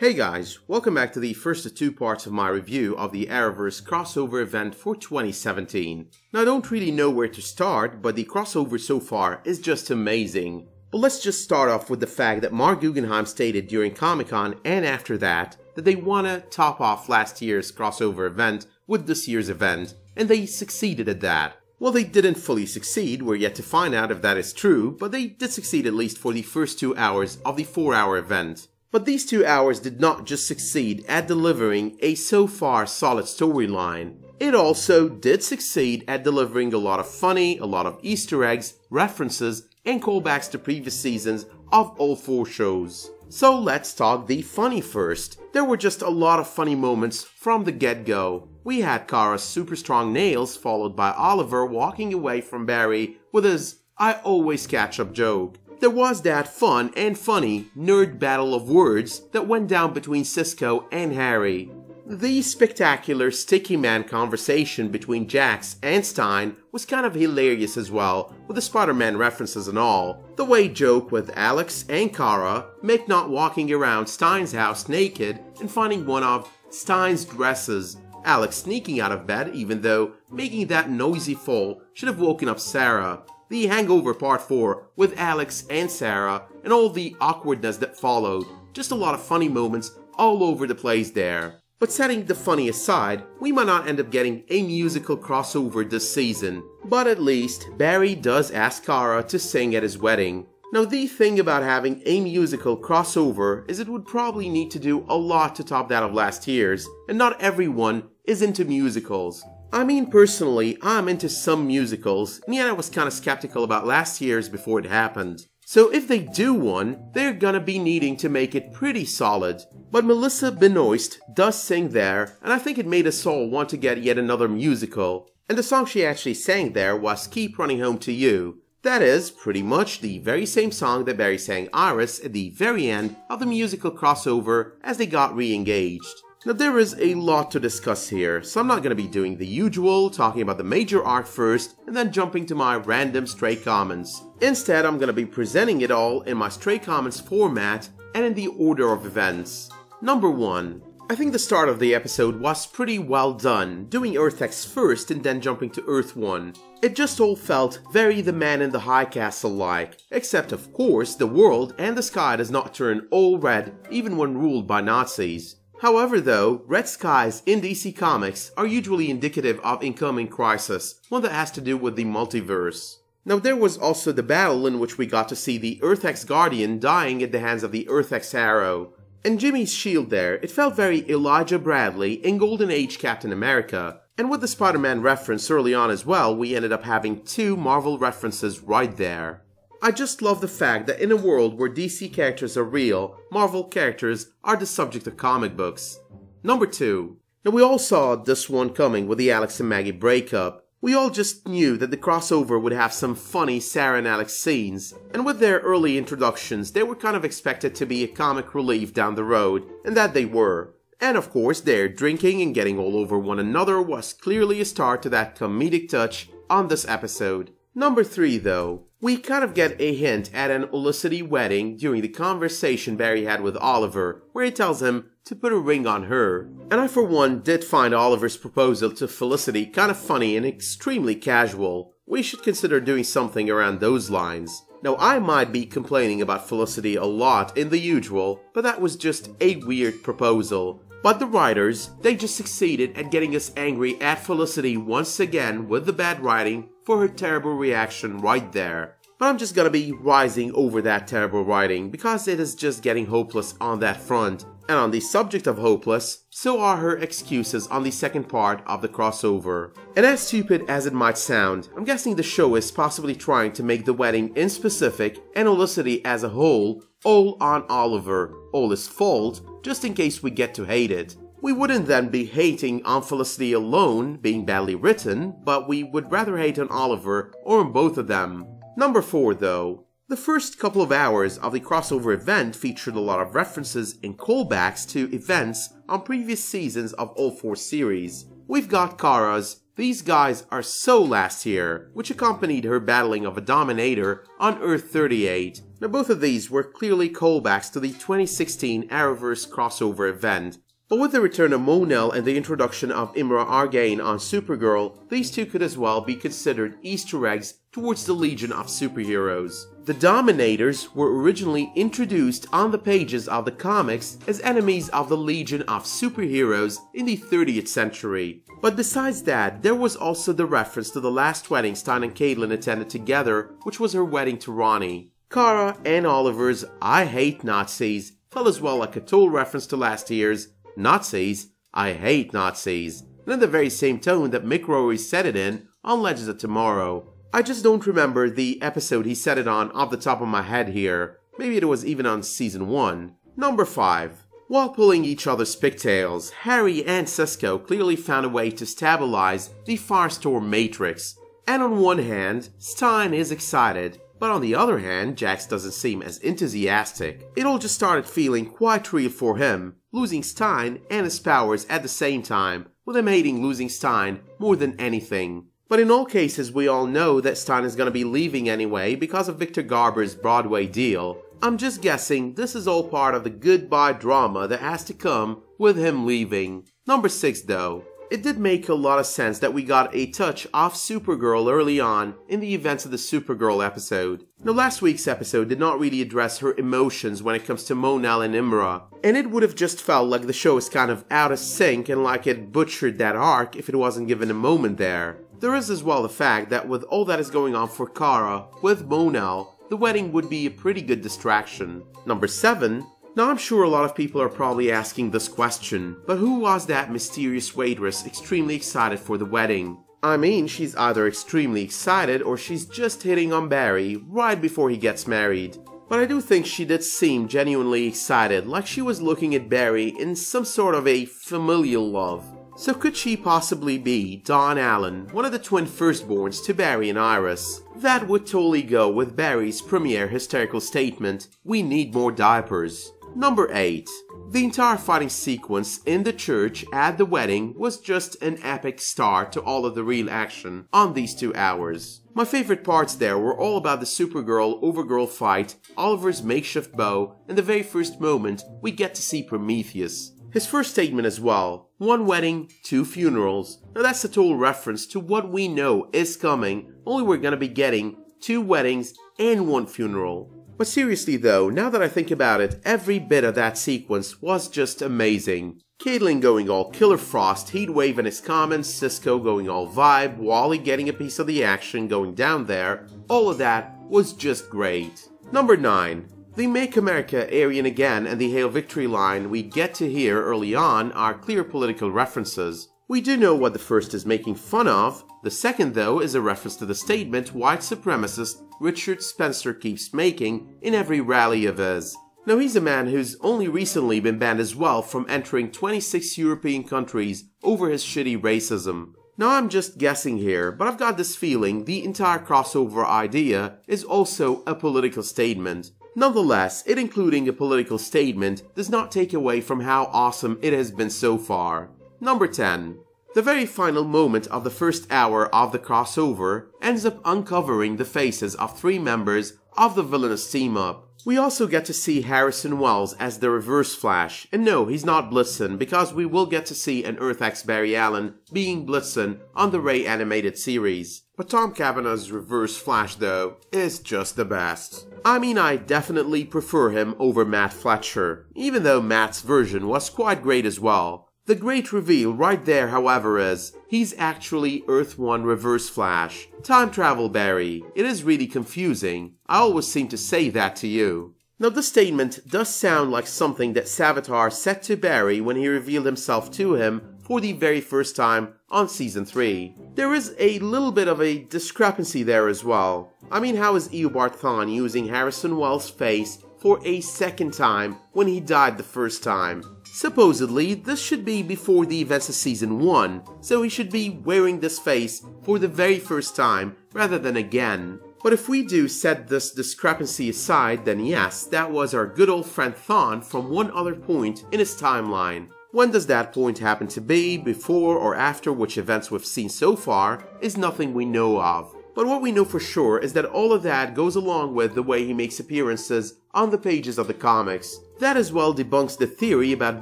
Hey guys, welcome back to the first of two parts of my review of the Arrowverse crossover event for 2017. Now I don't really know where to start, but the crossover so far is just amazing. But let's just start off with the fact that Mark Guggenheim stated during Comic-Con and after that they want to top off last year's crossover event with this year's event, and they succeeded at that. Well, they didn't fully succeed, we're yet to find out if that is true, but they did succeed at least for the first 2 hours of the 4-hour event. But these 2 hours did not just succeed at delivering a so far solid storyline. It also did succeed at delivering a lot of funny, a lot of Easter eggs, references, and callbacks to previous seasons of all 4 shows. So let's talk the funny first. There were just a lot of funny moments from the get-go. We had Kara's super strong nails followed by Oliver walking away from Barry with his "I always catch up" joke. There was that fun and funny nerd battle of words that went down between Cisco and Harry. The spectacular sticky man conversation between Jax and Stein was kind of hilarious as well, with the Spider-Man references and all. The way joke with Alex and Kara, Mick not walking around Stein's house naked and finding one of Stein's dresses, Alex sneaking out of bed even though making that noisy fall should have woken up Sarah. The Hangover Part 4 with Alex and Sarah, and all the awkwardness that followed. Just a lot of funny moments all over the place there. But setting the funny aside, we might not end up getting a musical crossover this season. But at least, Barry does ask Kara to sing at his wedding. Now the thing about having a musical crossover is it would probably need to do a lot to top that of last year's, and not everyone is into musicals. I mean, personally, I'm into some musicals, and yet I was kinda skeptical about last year's before it happened. So if they do one, they're gonna be needing to make it pretty solid. But Melissa Benoist does sing there, and I think it made us all want to get yet another musical. And the song she actually sang there was "Keep Running Home to You." That is pretty much the very same song that Barry sang Iris at the very end of the musical crossover as they got re-engaged. Now there is a lot to discuss here, so I'm not going to be doing the usual, talking about the major arc first, and then jumping to my random stray comments. Instead, I'm going to be presenting it all in my stray comments format and in the order of events. Number 1. I think the start of the episode was pretty well done, doing Earth X first and then jumping to Earth 1. It just all felt very The Man in the High Castle-like, except of course the world and the sky does not turn all red even when ruled by Nazis. However though, red skies in DC Comics are usually indicative of incoming crisis, one that has to do with the multiverse. Now there was also the battle in which we got to see the Earth X Guardian dying at the hands of the Earth X Arrow. And Jimmy's shield there, it felt very Elijah Bradley in Golden Age Captain America. And with the Spider-Man reference early on as well, we ended up having 2 Marvel references right there. I just love the fact that in a world where DC characters are real, Marvel characters are the subject of comic books. Number 2. Now we all saw this one coming with the Alex and Maggie breakup. We all just knew that the crossover would have some funny Sarah and Alex scenes, and with their early introductions they were kind of expected to be a comic relief down the road, and that they were. And of course their drinking and getting all over one another was clearly a start to that comedic touch on this episode. Number 3 though. We kind of get a hint at an Olicity wedding during the conversation Barry had with Oliver, where he tells him to put a ring on her. And I for one did find Oliver's proposal to Felicity kind of funny and extremely casual. We should consider doing something around those lines. Now I might be complaining about Felicity a lot in the usual, but that was just a weird proposal. But the writers, they just succeeded at getting us angry at Felicity once again with the bad writing for her terrible reaction right there. But I'm just gonna be rising over that terrible writing because it is just getting hopeless on that front. And on the subject of hopeless, so are her excuses on the second part of the crossover. And as stupid as it might sound, I'm guessing the show is possibly trying to make the wedding in specific and Olicity as a whole all on Oliver, all his fault, just in case we get to hate it. We wouldn't then be hating on Felicity alone, being badly written, but we would rather hate on Oliver or on both of them. Number 4 though. The first couple of hours of the crossover event featured a lot of references and callbacks to events on previous seasons of all 4 series. We've got Kara's These guys are so last year, which accompanied her battling of a Dominator on Earth 38. Now both of these were clearly callbacks to the 2016 Arrowverse crossover event. But with the return of Mon-El and the introduction of Imra Argain on Supergirl, these two could as well be considered Easter eggs towards the Legion of Superheroes. The Dominators were originally introduced on the pages of the comics as enemies of the Legion of Superheroes in the 30th century. But besides that, there was also the reference to the last wedding Stein and Caitlin attended together, which was her wedding to Ronnie. Kara and Oliver's "I hate Nazis" felt as well like a total reference to last year's "Nazis, I hate Nazis," and in the very same tone that Mick Rory said it in on Legends of Tomorrow. I just don't remember the episode he said it on off the top of my head here. Maybe it was even on season 1. Number 5. While pulling each other's pigtails, Harry and Cisco clearly found a way to stabilize the Firestorm Matrix. And on one hand, Stein is excited, but on the other hand, Jax doesn't seem as enthusiastic. It all just started feeling quite real for him, losing Stein and his powers at the same time, with him hating losing Stein more than anything. But in all cases, we all know that Stein is going to be leaving anyway because of Victor Garber's Broadway deal. I'm just guessing this is all part of the goodbye drama that has to come with him leaving. Number 6 though. It did make a lot of sense that we got a touch of Supergirl early on in the events of the Supergirl episode. Now last week's episode did not really address her emotions when it comes to Mon-El and Imra, and it would have just felt like the show is kind of out of sync and like it butchered that arc if it wasn't given a moment there. There is as well the fact that with all that is going on for Kara with Mon-El, the wedding would be a pretty good distraction. Number 7. Now I'm sure a lot of people are probably asking this question, but who was that mysterious waitress extremely excited for the wedding? I mean, she's either extremely excited or she's just hitting on Barry right before he gets married. But I do think she did seem genuinely excited, like she was looking at Barry in some sort of a familial love. So could she possibly be Dawn Allen, one of the twin firstborns to Barry and Iris? That would totally go with Barry's premiere hysterical statement, "We need more diapers." Number 8. The entire fighting sequence in the church at the wedding was just an epic start to all of the real action on these 2 hours. My favorite parts there were all about the Supergirl-Overgirl fight, Oliver's makeshift bow, and the very first moment we get to see Prometheus. His first statement as well, 1 wedding, 2 funerals. Now that's a total reference to what we know is coming, only we're gonna be getting 2 weddings and 1 funeral. But seriously though, now that I think about it, every bit of that sequence was just amazing. Caitlin going all Killer Frost, Heatwave and his comments, Cisco going all vibe, Wally getting a piece of the action going down there, all of that was just great. Number 9. The Make America Aryan Again and the Hail Victory line we get to hear early on are clear political references. We do know what the first is making fun of, the second though is a reference to the statement white supremacist Richard Spencer keeps making in every rally of his. Now he's a man who's only recently been banned as well from entering 26 European countries over his shitty racism. Now I'm just guessing here, but I've got this feeling the entire crossover idea is also a political statement. Nonetheless, it including a political statement does not take away from how awesome it has been so far. Number 10. The very final moment of the first hour of the crossover ends up uncovering the faces of 3 members of the villainous team-up. We also get to see Harrison Wells as the Reverse Flash, and no, he's not Blitzen because we will get to see an Earth X Barry Allen being Blitzen on the Ray animated series. But Tom Cavanagh's Reverse Flash though is just the best. I mean, I definitely prefer him over Matt Fletcher, even though Matt's version was quite great as well. The great reveal right there, however, is he's actually Earth 1 Reverse Flash. Time travel Barry. It is really confusing. I always seem to say that to you. Now this statement does sound like something that Savitar said to Barry when he revealed himself to him for the very first time on Season 3. There is a little bit of a discrepancy there as well. I mean, how is Eobard Thawne using Harrison Wells' face for a second time when he died the first time? Supposedly, this should be before the events of Season 1, so he should be wearing this face for the very first time rather than again. But if we do set this discrepancy aside, then yes, that was our good old friend Thawne from one other point in his timeline. When does that point happen to be, before or after which events we've seen so far, is nothing we know of. But what we know for sure is that all of that goes along with the way he makes appearances on the pages of the comics. That as well debunks the theory about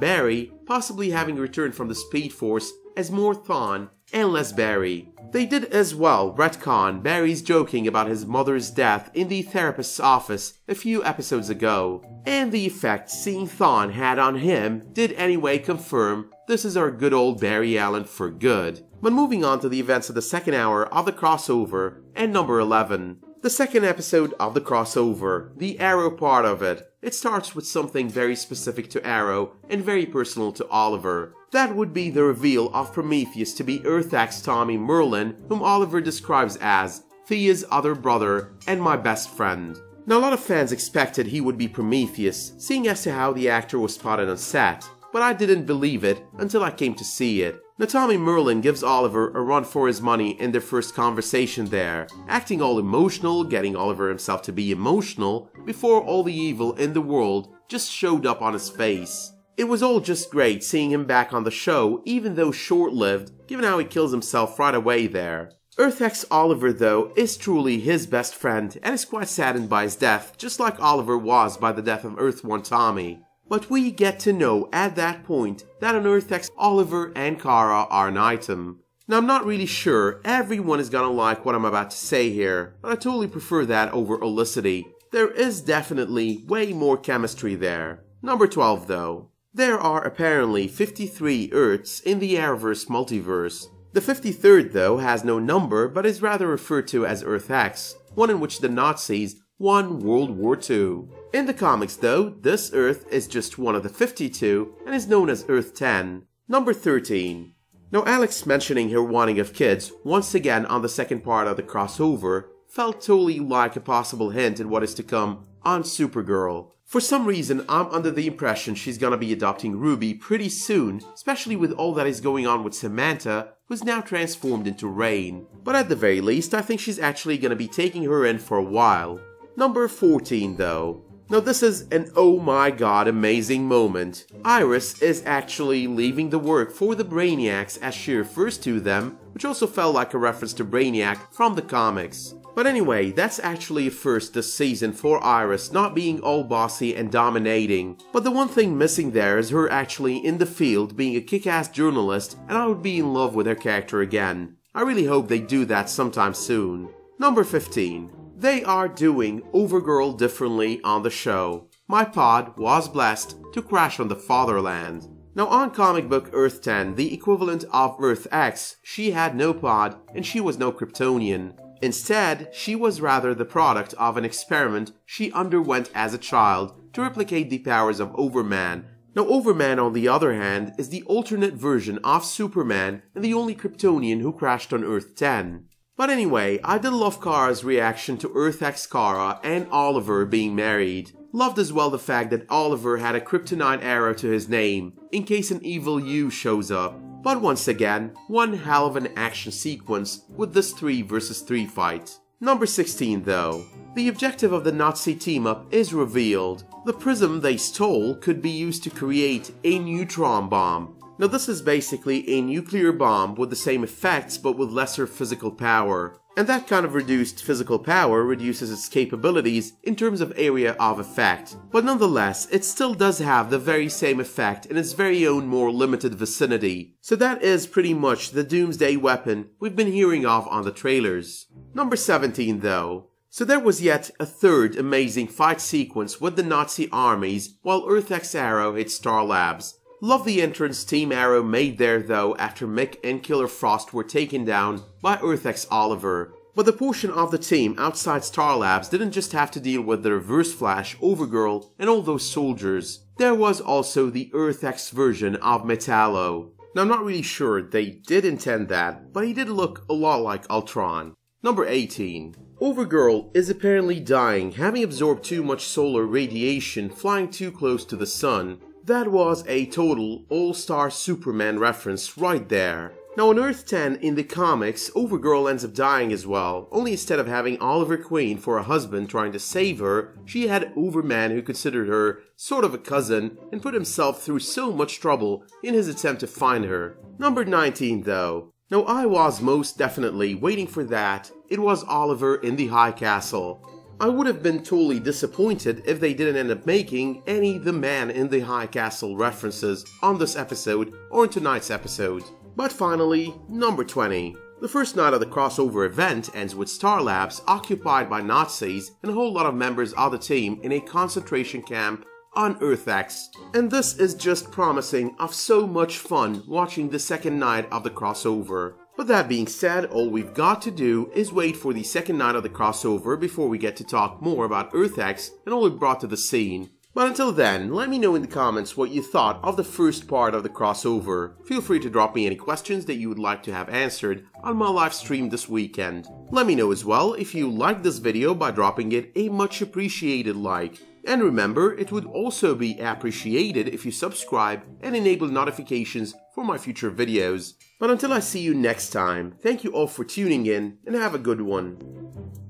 Barry possibly having returned from the Speed Force as more Thawne and less Barry. They did as well retcon Barry's joking about his mother's death in the therapist's office a few episodes ago, and the effect seeing Thawne had on him did anyway confirm this is our good old Barry Allen for good. But moving on to the events of the second hour of the crossover and number 11. The second episode of the crossover, the Arrow part of it. It starts with something very specific to Arrow and very personal to Oliver. That would be the reveal of Prometheus to be Earth-X Tommy Merlin, whom Oliver describes as Thea's other brother and my best friend. Now a lot of fans expected he would be Prometheus, seeing as to how the actor was spotted on set, but I didn't believe it until I came to see it. Now Tommy Merlin gives Oliver a run for his money in their first conversation there, acting all emotional, getting Oliver himself to be emotional, before all the evil in the world just showed up on his face. It was all just great seeing him back on the show, even though short-lived, given how he kills himself right away there. Earth-X Oliver, though, is truly his best friend and is quite saddened by his death, just like Oliver was by the death of Earth-1 Tommy. But we get to know at that point that on Earth-X Oliver and Kara are an item. Now I'm not really sure everyone is gonna like what I'm about to say here, but I totally prefer that over Olicity. There is definitely way more chemistry there. Number 12 though. There are apparently 53 Earths in the Arrowverse multiverse. The 53rd though has no number but is rather referred to as Earth-X, one in which the Nazis won World War II. In the comics though, this Earth is just one of the 52 and is known as Earth-10. Number 13. Now Alex mentioning her wanting of kids once again on the second part of the crossover felt totally like a possible hint at what is to come on Supergirl. For some reason, I'm under the impression she's gonna be adopting Ruby pretty soon, especially with all that is going on with Samantha, who's now transformed into Rain. But at the very least, I think she's actually gonna be taking her in for a while. Number 14 though. Now this is an oh my god amazing moment. Iris is actually leaving the work for the Brainiacs as she refers to them, which also felt like a reference to Brainiac from the comics. But anyway, that's actually a first this season for Iris not being all bossy and dominating. But the one thing missing there is her actually in the field being a kick-ass journalist, and I would be in love with her character again. I really hope they do that sometime soon. Number 15. They are doing Overgirl differently on the show. My pod was blessed to crash on the fatherland. Now on comic book Earth 10, the equivalent of Earth X, she had no pod and she was no Kryptonian. Instead, she was rather the product of an experiment she underwent as a child to replicate the powers of Overman. Now Overman on the other hand is the alternate version of Superman and the only Kryptonian who crashed on Earth 10. But anyway, I did love Kara's reaction to Earth-X Kara and Oliver being married. Loved as well the fact that Oliver had a kryptonite arrow to his name, in case an evil U shows up. But once again, one hell of an action sequence with this 3 versus 3 fight. Number 16 though. The objective of the Nazi team-up is revealed. The prism they stole could be used to create a neutron bomb. Now this is basically a nuclear bomb with the same effects but with lesser physical power. And that kind of reduced physical power reduces its capabilities in terms of area of effect. But nonetheless, it still does have the very same effect in its very own more limited vicinity. So that is pretty much the doomsday weapon we've been hearing of on the trailers. Number 17 though. So there was yet a third amazing fight sequence with the Nazi armies while Earth-X Arrow hit Star Labs. Love the entrance Team Arrow made there though after Mick and Killer Frost were taken down by Earth-X Oliver. But the portion of the team outside Star Labs didn't just have to deal with the Reverse Flash, Overgirl, and all those soldiers. There was also the Earth-X version of Metallo. Now I'm not really sure they did intend that, but he did look a lot like Ultron. Number 18. Overgirl is apparently dying, having absorbed too much solar radiation flying too close to the sun. That was a total all-star Superman reference right there. Now on Earth 10 in the comics, Overgirl ends up dying as well, only instead of having Oliver Queen for a husband trying to save her, she had Overman who considered her sort of a cousin and put himself through so much trouble in his attempt to find her. Number 19 though. Now I was most definitely waiting for that. It was Oliver in the High Castle. I would have been totally disappointed if they didn't end up making any The Man in the High Castle references on this episode or in tonight's episode. But finally, number 20. The first night of the crossover event ends with Star Labs occupied by Nazis and a whole lot of members of the team in a concentration camp on Earth X. And this is just promising of so much fun watching the second night of the crossover. But that being said, all we've got to do is wait for the second night of the crossover before we get to talk more about Earth X and all it brought to the scene. But until then, let me know in the comments what you thought of the first part of the crossover. Feel free to drop me any questions that you would like to have answered on my live stream this weekend. Let me know as well if you liked this video by dropping it a much appreciated like. And remember, it would also be appreciated if you subscribe and enable notifications for my future videos. But until I see you next time, thank you all for tuning in and have a good one.